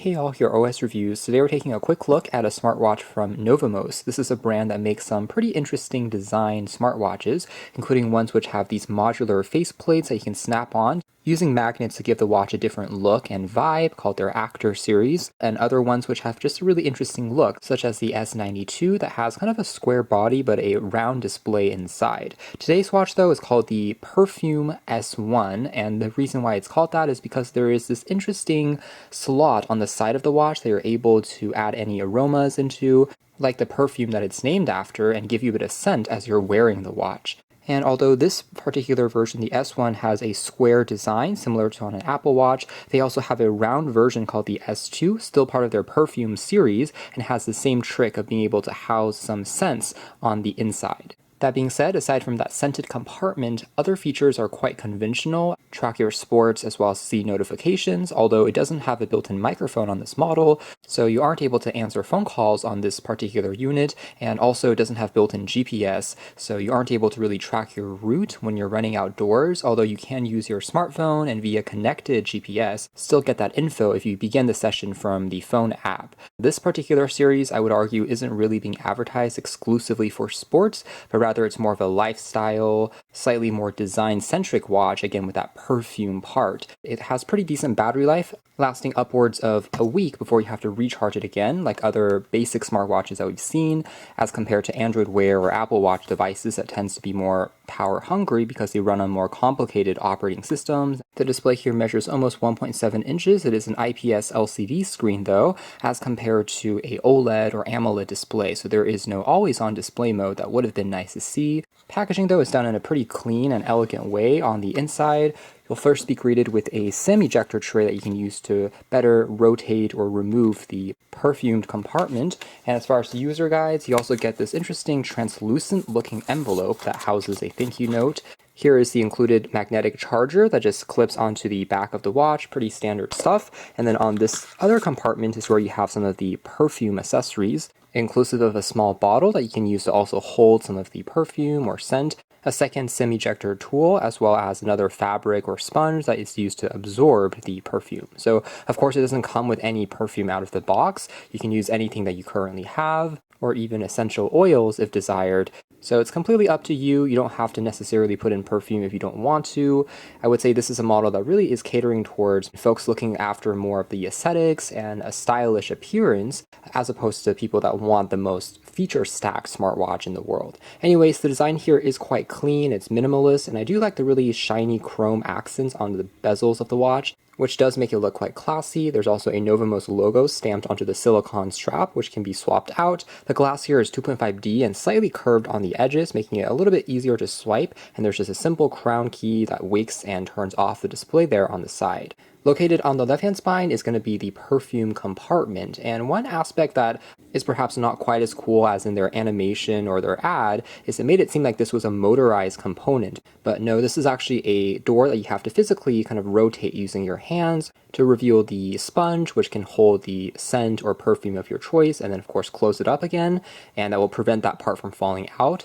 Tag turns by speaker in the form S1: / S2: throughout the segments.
S1: Hey all, here are OS Reviews. Today we're taking a quick look at a smartwatch from Novamos. This is a brand that makes some pretty interesting design smartwatches, including ones which have these modular faceplates that you can snap on, using magnets to give the watch a different look and vibe, called their Actor series, and other ones which have just a really interesting look, such as the S92 that has kind of a square body but a round display inside. Today's watch though is called the Perfume S1, and the reason why it's called that is because there is this interesting slot on the side of the watch that you're able to add any aromas into, like the perfume that it's named after, and give you a bit of scent as you're wearing the watch. And although this particular version, the S1, has a square design similar to on an Apple Watch, they also have a round version called the S2, still part of their Perfume series, and has the same trick of being able to house some scents on the inside. That being said, aside from that scented compartment, other features are quite conventional. Track your sports as well as see notifications, although it doesn't have a built-in microphone on this model, so you aren't able to answer phone calls on this particular unit, and also it doesn't have built-in GPS, so you aren't able to really track your route when you're running outdoors, although you can use your smartphone and via connected GPS still get that info if you begin the session from the phone app. This particular series, I would argue, isn't really being advertised exclusively for sports, but rather it's more of a lifestyle, slightly more design-centric watch, again with that perfume part. It has pretty decent battery life, lasting upwards of a week before you have to recharge it again, like other basic smartwatches that we've seen, as compared to Android Wear or Apple Watch devices that tends to be more power hungry because they run on more complicated operating systems. The display here measures almost 1.7 inches. It is an IPS LCD screen though, as compared to a OLED or AMOLED display, so there is no always-on display mode that would have been nice to see. Packaging though is done in a pretty clean and elegant way. On the inside, you'll first be greeted with a SIM ejector tray that you can use to better rotate or remove the perfumed compartment. And as far as the user guides, you also get this interesting translucent looking envelope that houses a thank you note. Here is the included magnetic charger that just clips onto the back of the watch, pretty standard stuff. And then on this other compartment is where you have some of the perfume accessories, inclusive of a small bottle that you can use to also hold some of the perfume or scent, a second SIM ejector tool, as well as another fabric or sponge that is used to absorb the perfume. So of course it doesn't come with any perfume out of the box. You can use anything that you currently have, or even essential oils if desired. So it's completely up to you. You don't have to necessarily put in perfume if you don't want to. I would say this is a model that really is catering towards folks looking after more of the aesthetics and a stylish appearance, as opposed to people that want the most feature-stacked smartwatch in the world. Anyways, the design here is quite clean, it's minimalist, and I do like the really shiny chrome accents on the bezels of the watch, which does make it look quite classy. There's also a Novamos logo stamped onto the silicone strap, which can be swapped out. The glass here is 2.5D and slightly curved on the edges, making it a little bit easier to swipe, and there's just a simple crown key that wakes and turns off the display there on the side. Located on the left-hand spine is going to be the perfume compartment, and one aspect that is perhaps not quite as cool as in their animation or their ad is it made it seem like this was a motorized component. But no, this is actually a door that you have to physically kind of rotate using your hands to reveal the sponge, which can hold the scent or perfume of your choice, and then of course close it up again, and that will prevent that part from falling out.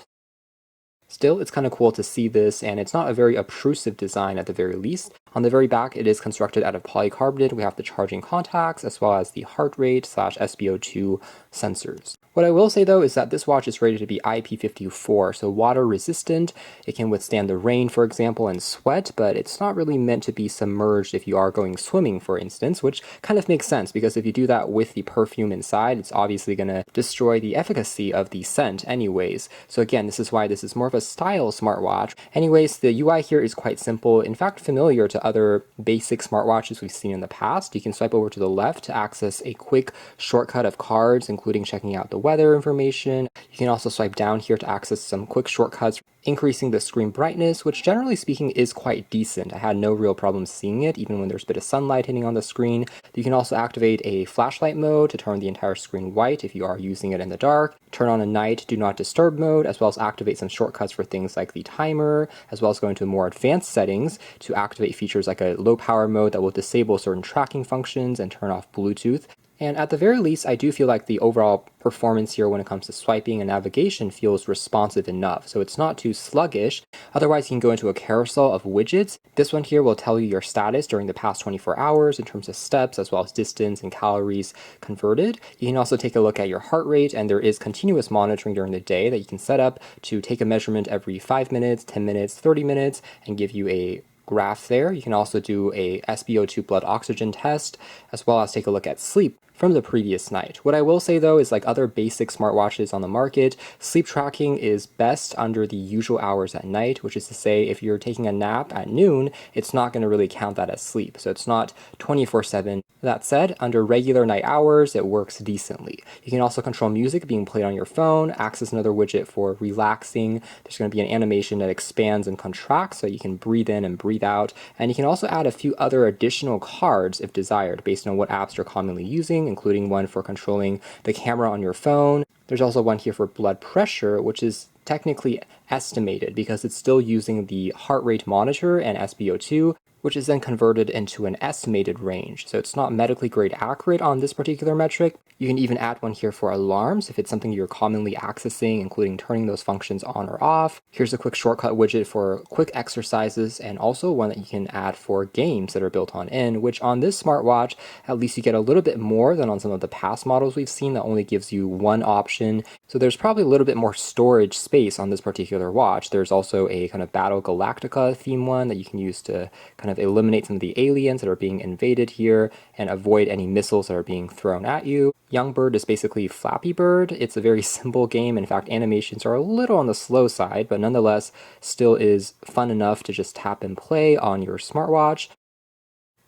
S1: Still, it's kind of cool to see this, and it's not a very obtrusive design at the very least. On the very back, it is constructed out of polycarbonate. We have the charging contacts, as well as the heart rate / SpO2 sensors. What I will say though is that this watch is rated to be IP54, so water resistant. It can withstand the rain, for example, and sweat, but it's not really meant to be submerged if you are going swimming, for instance, which kind of makes sense because if you do that with the perfume inside, it's obviously going to destroy the efficacy of the scent anyways. So again, this is why this is more of a style smartwatch. Anyways, the UI here is quite simple, in fact familiar to other basic smartwatches we've seen in the past. You can swipe over to the left to access a quick shortcut of cards, including checking out the weather information. You can also swipe down here to access some quick shortcuts, increasing the screen brightness, which generally speaking is quite decent. I had no real problem seeing it, even when there's a bit of sunlight hitting on the screen. You can also activate a flashlight mode to turn the entire screen white if you are using it in the dark, turn on a night do not disturb mode, as well as activate some shortcuts for things like the timer, as well as go into more advanced settings to activate features like a low power mode that will disable certain tracking functions and turn off Bluetooth. And at the very least, I do feel like the overall performance here when it comes to swiping and navigation feels responsive enough. So it's not too sluggish. Otherwise, you can go into a carousel of widgets. This one here will tell you your status during the past 24 hours in terms of steps, as well as distance and calories converted. You can also take a look at your heart rate, and there is continuous monitoring during the day that you can set up to take a measurement every 5 minutes, 10 minutes, 30 minutes, and give you a graph there. You can also do a SpO2 blood oxygen test, as well as take a look at sleep from the previous night. What I will say though is, like other basic smartwatches on the market, sleep tracking is best under the usual hours at night, which is to say if you're taking a nap at noon, it's not going to really count that as sleep. So it's not 24/7. That said, under regular night hours, it works decently. You can also control music being played on your phone, access another widget for relaxing. There's going to be an animation that expands and contracts so you can breathe in and breathe out. And you can also add a few other additional cards if desired based on what apps you're commonly using, including one for controlling the camera on your phone. There's also one here for blood pressure, which is technically estimated because it's still using the heart rate monitor and SpO2, which is then converted into an estimated range. So it's not medically grade accurate on this particular metric. You can even add one here for alarms if it's something you're commonly accessing, including turning those functions on or off. Here's a quick shortcut widget for quick exercises, and also one that you can add for games that are built on in, which on this smartwatch, at least you get a little bit more than on some of the past models we've seen that only gives you one option. So there's probably a little bit more storage space on this particular watch. There's also a kind of Battle Galactica theme one that you can use to kind of eliminate some of the aliens that are being invaded here and avoid any missiles that are being thrown at you. Young Bird is basically Flappy Bird. It's a very simple game. In fact, animations are a little on the slow side, but nonetheless still is fun enough to just tap and play on your smartwatch,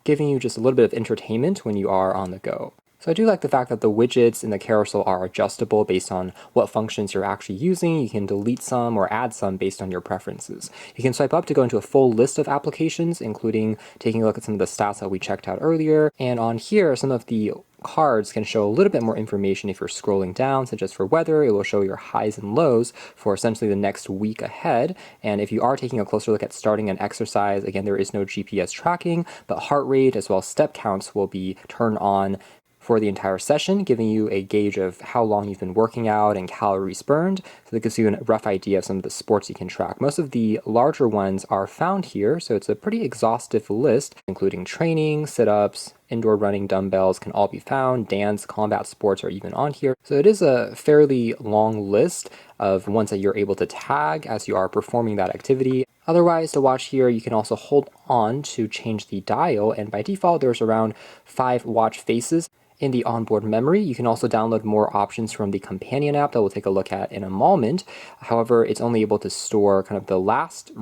S1: giving you just a little bit of entertainment when you are on the go. So I do like the fact that the widgets in the carousel are adjustable based on what functions you're actually using. You can delete some or add some based on your preferences. You can swipe up to go into a full list of applications, including taking a look at some of the stats that we checked out earlier. And on here, some of the cards can show a little bit more information if you're scrolling down, such as for weather, it will show your highs and lows for essentially the next week ahead. And if you are taking a closer look at starting an exercise, again, there is no GPS tracking, but heart rate as well as step counts will be turned on for the entire session, giving you a gauge of how long you've been working out and calories burned. So that gives you a rough idea of some of the sports you can track. Most of the larger ones are found here, so it's a pretty exhaustive list, including training, sit-ups, indoor running, dumbbells can all be found. Dance, combat sports are even on here. So it is a fairly long list of ones that you're able to tag as you are performing that activity. Otherwise, to watch here, you can also hold on to change the dial, and by default, there's around 5 watch faces in the onboard memory. You can also download more options from the companion app that we'll take a look at in a moment. However, it's only able to store kind of the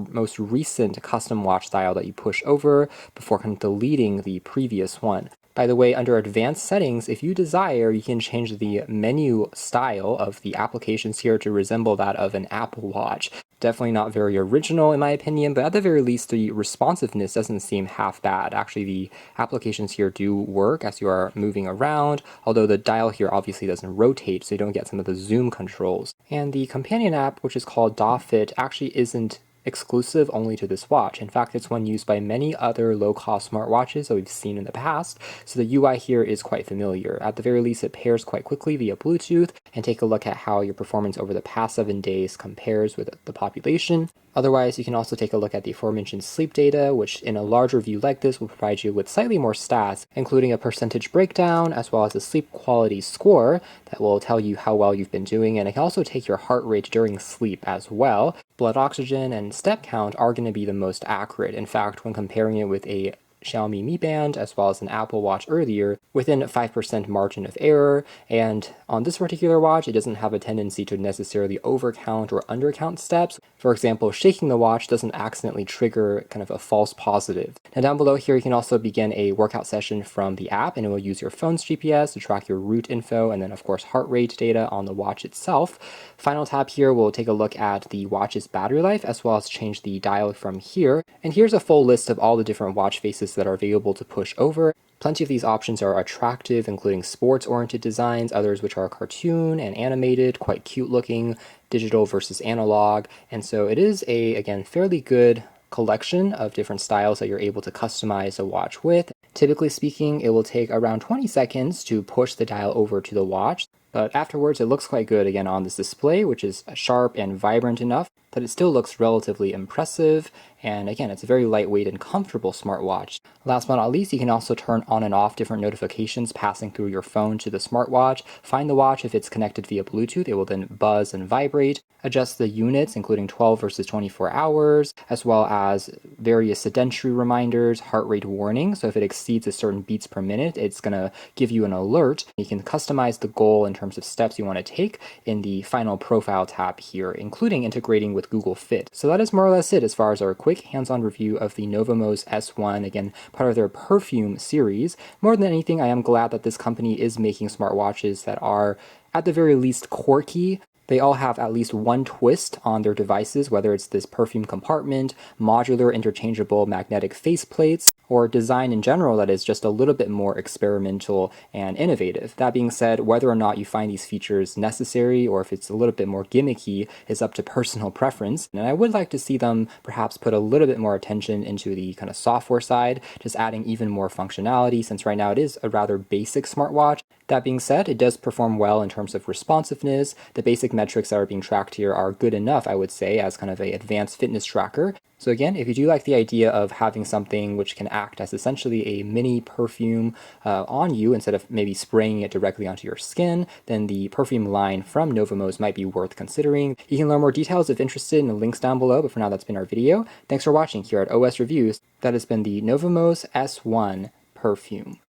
S1: most recent custom watch dial that you push over before kind of deleting the previous one. By the way, under advanced settings, if you desire, you can change the menu style of the applications here to resemble that of an Apple Watch. Definitely not very original in my opinion, but at the very least, the responsiveness doesn't seem half bad. Actually, the applications here do work as you are moving around, although the dial here obviously doesn't rotate, so you don't get some of the zoom controls. And the companion app, which is called DawFit, actually isn't exclusive only to this watch. In fact, it's one used by many other low-cost smartwatches that we've seen in the past, so the UI here is quite familiar. At the very least, it pairs quite quickly via Bluetooth, and take a look at how your performance over the past 7 days compares with the population. Otherwise, you can also take a look at the aforementioned sleep data, which in a larger view like this will provide you with slightly more stats, including a percentage breakdown, as well as a sleep quality score that will tell you how well you've been doing, and it can also take your heart rate during sleep as well. Blood oxygen and step count are going to be the most accurate. In fact, when comparing it with a Xiaomi Mi Band as well as an Apple Watch earlier, within a 5% margin of error, and on this particular watch, it doesn't have a tendency to necessarily overcount or undercount steps. For example, shaking the watch doesn't accidentally trigger kind of a false positive. Now down below here, you can also begin a workout session from the app, and it will use your phone's GPS to track your route info, and then of course heart rate data on the watch itself. Final tab here will take a look at the watch's battery life, as well as change the dial from here. And here's a full list of all the different watch faces that are available to push over. Plenty of these options are attractive, including sports-oriented designs, others which are cartoon and animated, quite cute looking, digital versus analog. And so it is a, again, fairly good collection of different styles that you're able to customize a watch with. Typically speaking, it will take around 20 seconds to push the dial over to the watch, but afterwards it looks quite good again on this display, which is sharp and vibrant enough that it still looks relatively impressive. And again, it's a very lightweight and comfortable smartwatch. Last but not least, you can also turn on and off different notifications passing through your phone to the smartwatch. Find the watch if it's connected via Bluetooth. It will then buzz and vibrate. Adjust the units, including 12 versus 24 hours, as well as various sedentary reminders, heart rate warning. So if it exceeds a certain beats per minute, it's going to give you an alert. You can customize the goal in terms of steps you want to take in the final profile tab here, including integrating with Google Fit. So that is more or less it as far as our quick hands-on review of the Novamos S1, again, part of their Perfume series. More than anything, I am glad that this company is making smartwatches that are, at the very least, quirky. They all have at least one twist on their devices, whether it's this perfume compartment, modular interchangeable magnetic faceplates, or design in general that is just a little bit more experimental and innovative. That being said, whether or not you find these features necessary or if it's a little bit more gimmicky is up to personal preference. And I would like to see them perhaps put a little bit more attention into the kind of software side, just adding even more functionality, since right now it is a rather basic smartwatch. That being said, it does perform well in terms of responsiveness. The basic metrics that are being tracked here are good enough, I would say, as kind of an advanced fitness tracker. So again, if you do like the idea of having something which can act as essentially a mini perfume on you instead of maybe spraying it directly onto your skin, then the perfume line from Novamos might be worth considering. You can learn more details if interested in the links down below, but for now that's been our video. Thanks for watching here at OS Reviews. That has been the Novamos S1 Perfume.